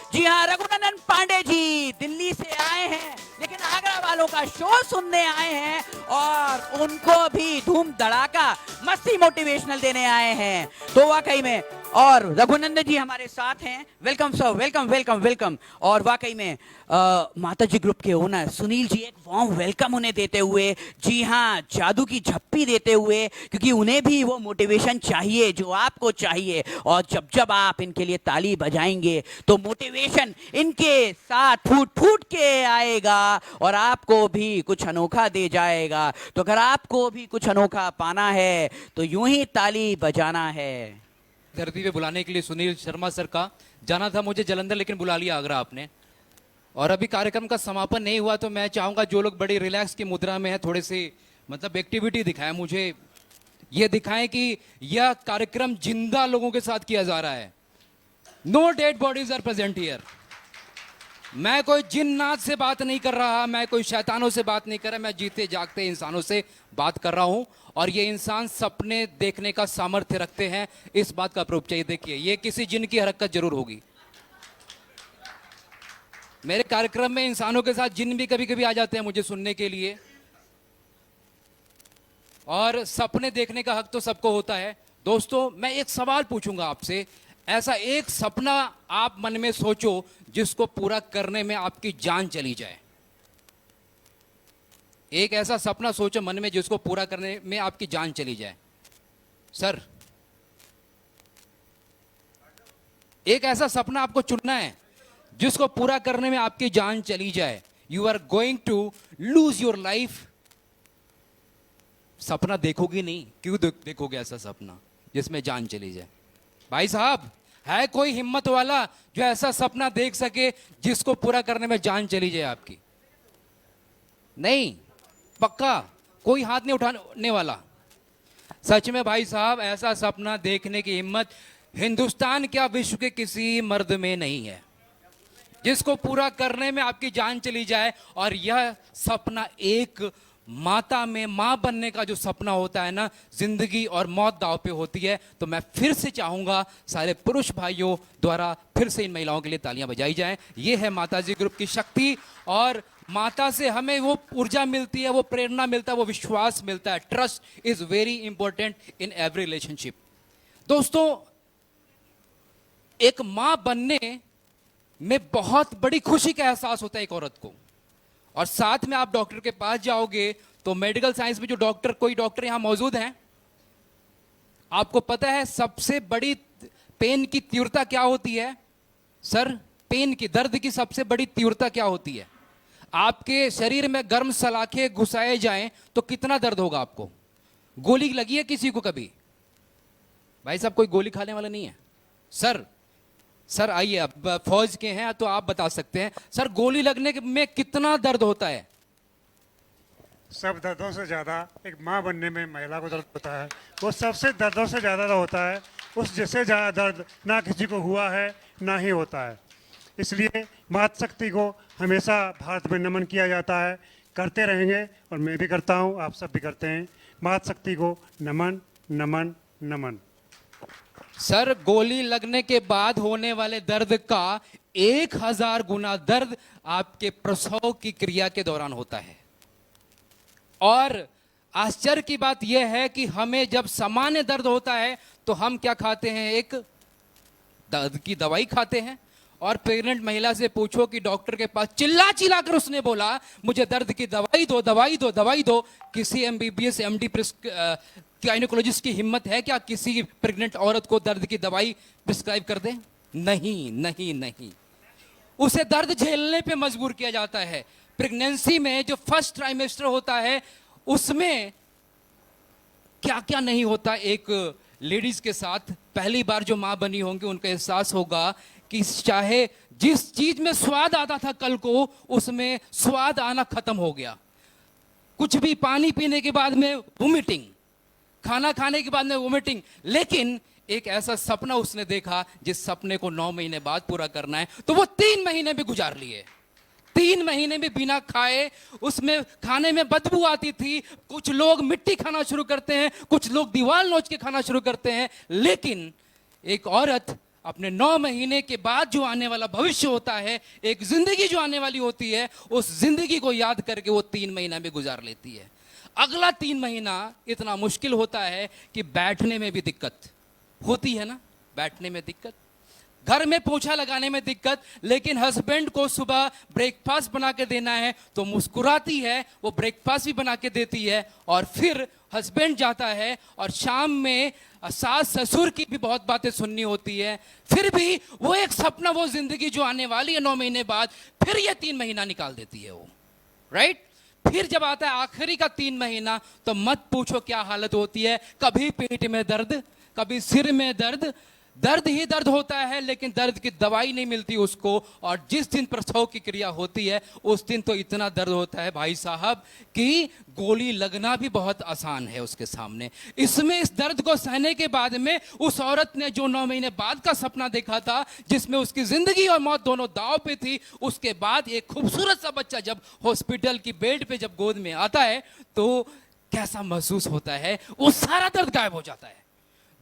जी हाँ, रघुनंदन पांडे जी दिल्ली से आए हैं, लेकिन आगरा वालों का शो सुनने आए हैं और उनको भी धूम धड़ाका मस्ती मोटिवेशनल देने आए हैं। तो वाकई में और रघुनंदन जी हमारे साथ हैं। Welcome sir, welcome welcome welcome. और वाकई में माता जी ग्रुप के ओनर सुनील जी एक वार्म वेलकम उन्हें देते हुए, जी हाँ, जादू की झप्पी देते हुए, क्योंकि उन्हें भी वो मोटिवेशन चाहिए जो आपको चाहिए। और जब जब आप इनके लिए ताली बजाएंगे तो मोटिवेशन इनके साथ फूट फूट के आएगा और आपको भी कुछ अनोखा दे जाएगा। तो अगर आपको भी कुछ अनोखा पाना है तो यूं ही ताली बजाना है। धरती पे बुलाने के लिए सुनील शर्मा सर का जाना था मुझे जलंधर, लेकिन बुला लिया आगरा आपने। और अभी कार्यक्रम का समापन नहीं हुआ, तो मैं चाहूंगा जो लोग बड़ी रिलैक्स की मुद्रा में हैं थोड़े से मतलब एक्टिविटी दिखाएं, मुझे ये दिखाएं कि यह कार्यक्रम जिंदा लोगों के साथ किया जा रहा है। No dead bodies are present here. मैं कोई जिन्नात से बात नहीं कर रहा, मैं कोई शैतानों से बात नहीं कर रहा, मैं जीते जागते इंसानों से बात कर रहा हूं। और ये इंसान सपने देखने का सामर्थ्य रखते हैं, इस बात का प्रूफ चाहिए। देखिए, ये किसी जिन की हरकत जरूर होगी। मेरे कार्यक्रम में इंसानों के साथ जिन भी कभी कभी आ जाते हैं मुझे सुनने के लिए। और सपने देखने का हक तो सबको होता है। दोस्तों, मैं एक सवाल पूछूंगा आपसे, ऐसा एक सपना आप मन में सोचो जिसको पूरा करने में आपकी जान चली जाए। एक ऐसा सपना सोचो मन में जिसको पूरा करने में आपकी जान चली जाए। सर, एक ऐसा सपना आपको चुनना है जिसको पूरा करने में आपकी जान चली जाए। You are going to lose your life. सपना देखोगे नहीं, क्यों देखोगे ऐसा सपना जिसमें जान चली जाए? भाई साहब, है कोई हिम्मत वाला जो ऐसा सपना देख सके जिसको पूरा करने में जान चली जाए आपकी? नहीं, पक्का कोई हाथ नहीं उठाने वाला। सच में भाई साहब, ऐसा सपना देखने की हिम्मत हिंदुस्तान क्या विश्व के किसी मर्द में नहीं है जिसको पूरा करने में आपकी जान चली जाए। और यह सपना एक माता में मां बनने का जो सपना होता है ना, जिंदगी और मौत दांव पे होती है। तो मैं फिर से चाहूंगा सारे पुरुष भाइयों द्वारा फिर से इन महिलाओं के लिए तालियां बजाई जाएं। ये है माताजी ग्रुप की शक्ति। और माता से हमें वो ऊर्जा मिलती है, वो प्रेरणा मिलता है, वो विश्वास मिलता है। Trust is very important in every relationship. दोस्तों, एक मां बनने में बहुत बड़ी खुशी का एहसास होता है एक औरत को। और साथ में आप डॉक्टर के पास जाओगे तो मेडिकल साइंस में जो डॉक्टर, कोई डॉक्टर यहां मौजूद हैं, आपको पता है सबसे बड़ी पेन की तीव्रता क्या होती है? सर, पेन की, दर्द की सबसे बड़ी तीव्रता क्या होती है? आपके शरीर में गर्म सलाखे घुसाए जाएं तो कितना दर्द होगा आपको? गोली लगी है किसी को कभी? भाई साहब, कोई गोली खाने वाला नहीं है। सर आइए, आप फौज के हैं तो आप बता सकते हैं। सर, गोली लगने में कितना दर्द होता है? सब दर्दों से ज़्यादा एक माँ बनने में महिला को दर्द होता है, वो सबसे दर्दों से ज़्यादा होता है। उस जैसे ज़्यादा दर्द ना किसी को हुआ है ना ही होता है। इसलिए मातृशक्ति को हमेशा भारत में नमन किया जाता है, करते रहेंगे। और मैं भी करता हूँ, आप सब भी करते हैं। मातृशक्ति को नमन नमन नमन। सर, गोली लगने के बाद होने वाले दर्द का 1000 गुना दर्द आपके प्रसव की क्रिया के दौरान होता है। और आश्चर्य की बात यह है कि हमें जब सामान्य दर्द होता है तो हम क्या खाते हैं? एक दर्द की दवाई खाते हैं। और प्रेग्नेंट महिला से पूछो कि डॉक्टर के पास चिल्ला चिल्ला कर उसने बोला मुझे दर्द की दवाई दो, दवाई दो, दवाई दो। किसी MBBS MD गायनेकोलॉजिस्ट की हिम्मत है क्या किसी प्रेग्नेंट औरत को दर्द की दवाई प्रिस्क्राइब कर दे? नहीं नहीं नहीं, उसे दर्द झेलने पे मजबूर किया जाता है। प्रेगनेंसी में जो फर्स्ट ट्राइमेस्टर होता है उसमें क्या क्या नहीं होता एक लेडीज के साथ। पहली बार जो मां बनी होंगी उनका एहसास होगा कि चाहे जिस चीज में स्वाद आता था कल को, उसमें स्वाद आना खत्म हो गया। कुछ भी, पानी पीने के बाद में वोमिटिंग, खाना खाने के बाद में वोमिटिंग। लेकिन एक ऐसा सपना उसने देखा जिस सपने को 9 महीने बाद पूरा करना है, तो वो 3 महीने भी गुजार लिए। 3 महीने में बिना खाए, उसमें खाने में बदबू आती थी। कुछ लोग मिट्टी खाना शुरू करते हैं, कुछ लोग दीवार नोच के खाना शुरू करते हैं। लेकिन एक औरत अपने 9 महीने के बाद जो आने वाला भविष्य होता है, एक जिंदगी जो आने वाली होती है, उस जिंदगी को याद करके वो 3 महीना भी गुजार लेती है। अगला 3 महीना इतना मुश्किल होता है कि बैठने में भी दिक्कत होती है ना, बैठने में दिक्कत, घर में पोछा लगाने में दिक्कत, लेकिन हस्बैंड को सुबह ब्रेकफास्ट बना के देना है तो मुस्कुराती है, वो ब्रेकफास्ट भी बना के देती है, और फिर हस्बैंड जाता है और शाम में सास ससुर की भी बहुत बातें सुननी होती है, फिर भी वो एक सपना, वो जिंदगी जो आने वाली है 9 महीने बाद, फिर ये 3 महीना निकाल देती है वो, राइट। फिर जब आता है आखिरी का 3 महीना तो मत पूछो क्या हालत होती है, कभी पेट में दर्द, कभी सिर में दर्द, दर्द ही दर्द होता है, लेकिन दर्द की दवाई नहीं मिलती उसको, और जिस दिन प्रसव की क्रिया होती है उस दिन तो इतना दर्द होता है भाई साहब कि गोली लगना भी बहुत आसान है उसके सामने। इसमें इस दर्द को सहने के बाद में उस औरत ने जो 9 महीने बाद का सपना देखा था, जिसमें उसकी जिंदगी और मौत दोनों दांव पे थी, उसके बाद एक खूबसूरत सा बच्चा जब हॉस्पिटल की बेड पे जब गोद में आता है तो कैसा महसूस होता है, वो सारा दर्द गायब हो जाता है।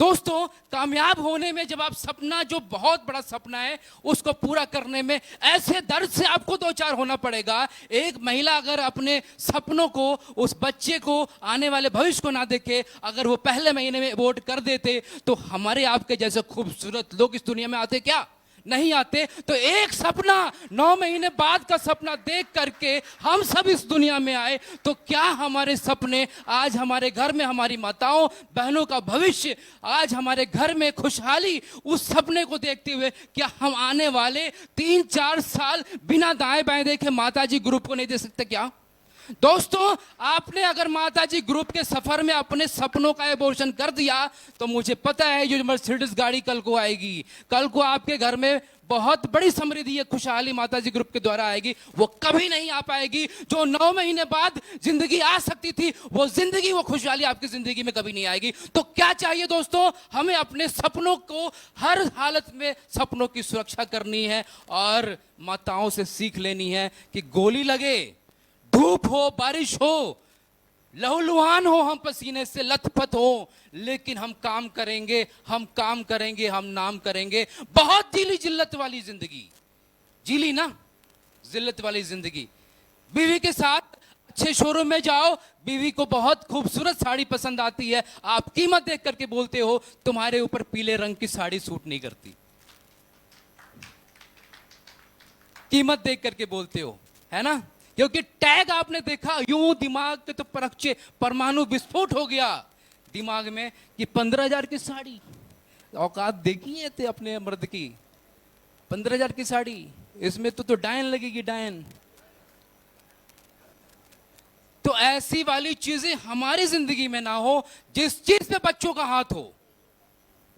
दोस्तों, कामयाब होने में जब आप सपना, जो बहुत बड़ा सपना है, उसको पूरा करने में ऐसे दर्द से आपको 2-4 होना पड़ेगा। एक महिला अगर अपने सपनों को, उस बच्चे को, आने वाले भविष्य को ना देखे, अगर वो पहले महीने में अबॉर्ट कर देते तो हमारे आपके जैसे खूबसूरत लोग इस दुनिया में आते क्या? नहीं आते। तो एक सपना 9 महीने बाद का सपना देख करके हम सब इस दुनिया में आए, तो क्या हमारे सपने आज हमारे घर में, हमारी माताओं बहनों का भविष्य, आज हमारे घर में खुशहाली, उस सपने को देखते हुए क्या हम आने वाले 3-4 साल बिना दाएं बाएं देखे माताजी ग्रुप को नहीं दे सकते क्या? दोस्तों, आपने अगर माताजी ग्रुप के सफर में अपने सपनों का एबॉर्शन कर दिया तो मुझे पता है जो मर्सिडीज गाड़ी कल को आएगी, कल को आपके घर में बहुत बड़ी समृद्धि, खुशहाली माताजी ग्रुप के द्वारा आएगी, वो कभी नहीं आ पाएगी। जो 9 महीने बाद जिंदगी आ सकती थी, वो जिंदगी, वो खुशहाली आपकी जिंदगी में कभी नहीं आएगी। तो क्या चाहिए दोस्तों? हमें अपने सपनों को हर हालत में, सपनों की सुरक्षा करनी है, और माताओं से सीख लेनी है कि गोली लगे, धूप हो, बारिश हो, लहूलुहान हो, हम पसीने से लथपथ हो, लेकिन हम काम करेंगे, हम काम करेंगे, हम नाम करेंगे। बहुत जिली जिल्लत वाली जिंदगी जिली ना, जिल्लत वाली जिंदगी। बीवी के साथ अच्छे शोरूम में जाओ, बीवी को बहुत खूबसूरत साड़ी पसंद आती है, आप कीमत देख करके बोलते हो तुम्हारे ऊपर पीले रंग की साड़ी सूट नहीं करती, कीमत देख करके बोलते हो, है ना, क्योंकि टैग आपने देखा, यूं दिमाग के तो परखचे परमाणु विस्फोट हो गया दिमाग में कि 15,000 की साड़ी, औकात देखी है थे अपने मर्द की, 15,000 की साड़ी, इसमें तो डायन लगेगी, डायन। तो ऐसी वाली चीजें हमारी जिंदगी में ना हो। जिस चीज पे बच्चों का हाथ हो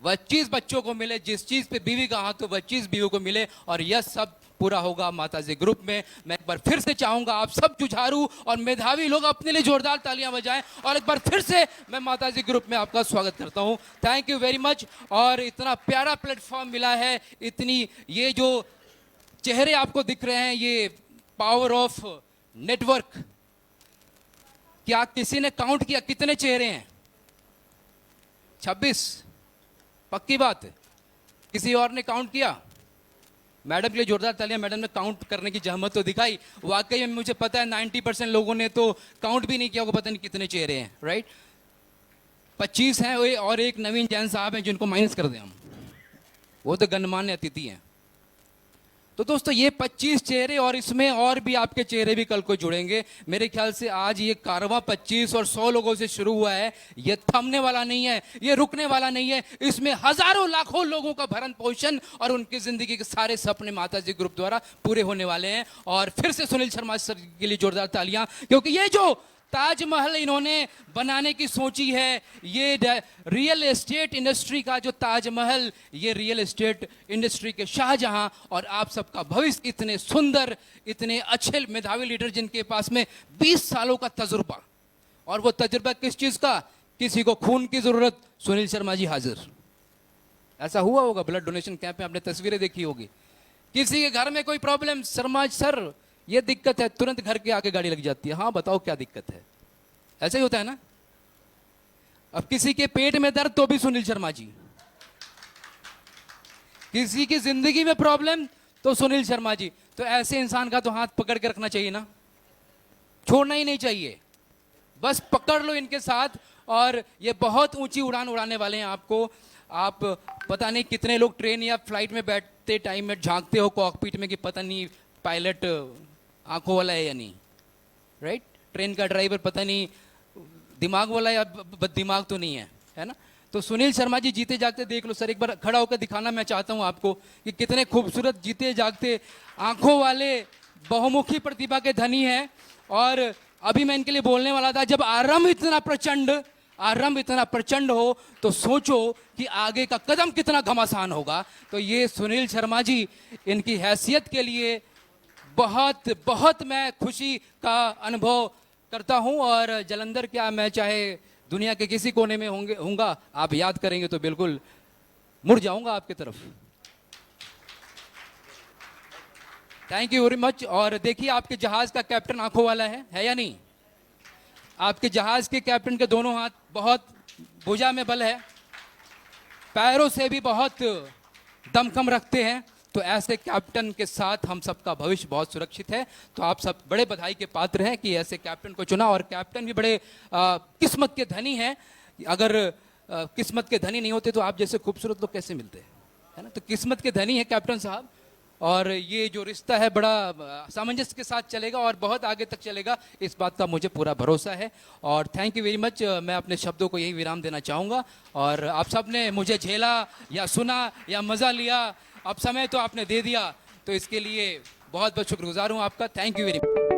वह चीज बच्चों को मिले, जिस चीज पे बीवी का हाथ हो वह चीज बीवी को मिले, और यह सब पूरा होगा माताजी ग्रुप में। मैं एक बार फिर से चाहूंगा आप सब जुझारू और मेधावी लोग अपने लिए जोरदार तालियां बजाएं, और एक बार फिर से मैं माताजी ग्रुप में आपका स्वागत करता हूं। Thank you very much. और इतना प्यारा प्लेटफॉर्म मिला है, इतनी, ये जो चेहरे आपको दिख रहे हैं, ये पावर ऑफ नेटवर्क। क्या किसी ने काउंट किया कितने चेहरे हैं? 26? पक्की बात है? किसी और ने काउंट किया? मैडम के लिए जोरदार तालियां, मैडम ने काउंट करने की जहमत तो दिखाई। वाकई में मुझे पता है 90% लोगों ने तो काउंट भी नहीं किया होगा, पता नहीं कितने चेहरे हैं, राइट। 25 हैं, और एक नवीन जैन साहब हैं जिनको माइनस कर दें हम, वो तो गणमान्य अतिथि हैं। तो दोस्तों, ये 25 चेहरे, और इसमें और भी आपके चेहरे भी कल को जुड़ेंगे। मेरे ख्याल से आज ये कारवां 25 और 100 लोगों से शुरू हुआ है, ये थमने वाला नहीं है, ये रुकने वाला नहीं है। इसमें हजारों लाखों लोगों का भरण पोषण और उनकी जिंदगी के सारे सपने माताजी ग्रुप द्वारा पूरे होने वाले हैं। और फिर से सुनील शर्मा सर के लिए जोरदार तालियां, क्योंकि ये जो ताजमहल इन्होंने बनाने की सोची है, ये रियल एस्टेट इंडस्ट्री का जो ताजमहल, ये रियल एस्टेट इंडस्ट्री के शाहजहां और आप सबका भविष्य, इतने सुंदर, इतने अच्छे मेधावी लीडर जिनके पास में 20 सालों का तजुर्बा, और वो तजुर्बा किस चीज का? किसी को खून की जरूरत, सुनील शर्मा जी हाजिर। ऐसा हुआ होगा ब्लड डोनेशन कैंप में, आपने तस्वीरें देखी होगी। किसी के घर में कोई प्रॉब्लम, शर्मा सर ये दिक्कत है, तुरंत घर के आगे गाड़ी लग जाती है, हाँ बताओ क्या दिक्कत है। ऐसा ही होता है ना। अब किसी के पेट में दर्द, तो भी सुनील शर्मा जी। किसी की जिंदगी में प्रॉब्लम तो सुनील शर्मा जी। तो ऐसे इंसान का तो हाथ पकड़ के रखना चाहिए ना, छोड़ना ही नहीं चाहिए, बस पकड़ लो इनके साथ। और ये बहुत ऊंची उड़ान उड़ाने वाले हैं आपको। आप पता नहीं कितने लोग ट्रेन या फ्लाइट में बैठते टाइम में झांकते हो कॉकपिट में कि पता नहीं पायलट आंखों वाला है या नहीं, राइट? ट्रेन का ड्राइवर पता नहीं दिमाग वाला या दिमाग तो नहीं है ना? तो सुनील शर्मा जी जीते जागते देख लो सर, एक बार खड़ा होकर दिखाना मैं चाहता हूं आपको कि कितने खूबसूरत जीते जागते आंखों वाले बहुमुखी प्रतिभा के धनी हैं। और अभी मैं इनके लिए बोलने वाला था, जब आरंभ इतना प्रचंड हो तो सोचो कि आगे का कदम कितना घमासान होगा। तो ये सुनील शर्मा जी, इनकी हैसियत के लिए बहुत बहुत मैं खुशी का अनुभव करता हूं। और जलंधर क्या, मैं चाहे दुनिया के किसी कोने में होऊंगा, आप याद करेंगे तो बिल्कुल मुड़ जाऊंगा आपकी तरफ। Thank you very much. और देखिए आपके जहाज का कैप्टन आंखों वाला है या नहीं? आपके जहाज के कैप्टन के दोनों हाथ बहुत, भुजा में बल है, पैरों से भी बहुत दमखम रखते हैं। तो ऐसे कैप्टन के साथ हम सबका भविष्य बहुत सुरक्षित है। तो आप सब बड़े बधाई के पात्र हैं कि ऐसे कैप्टन को चुना। और कैप्टन भी बड़े किस्मत के धनी हैं। अगर किस्मत के धनी नहीं होते तो आप जैसे खूबसूरत लोग कैसे मिलते, है ना? तो किस्मत के धनी है कैप्टन साहब। और ये जो रिश्ता है बड़ा सामंजस्य के साथ चलेगा और बहुत आगे तक चलेगा, इस बात का मुझे पूरा भरोसा है। और थैंक यू वेरी मच। मैं अपने शब्दों को यही विराम देना चाहूँगा। और आप सब ने मुझे झेला या सुना या मज़ा लिया, अब समय तो आपने दे दिया, तो इसके लिए बहुत बहुत शुक्रगुजार हूँ आपका। Thank you very much.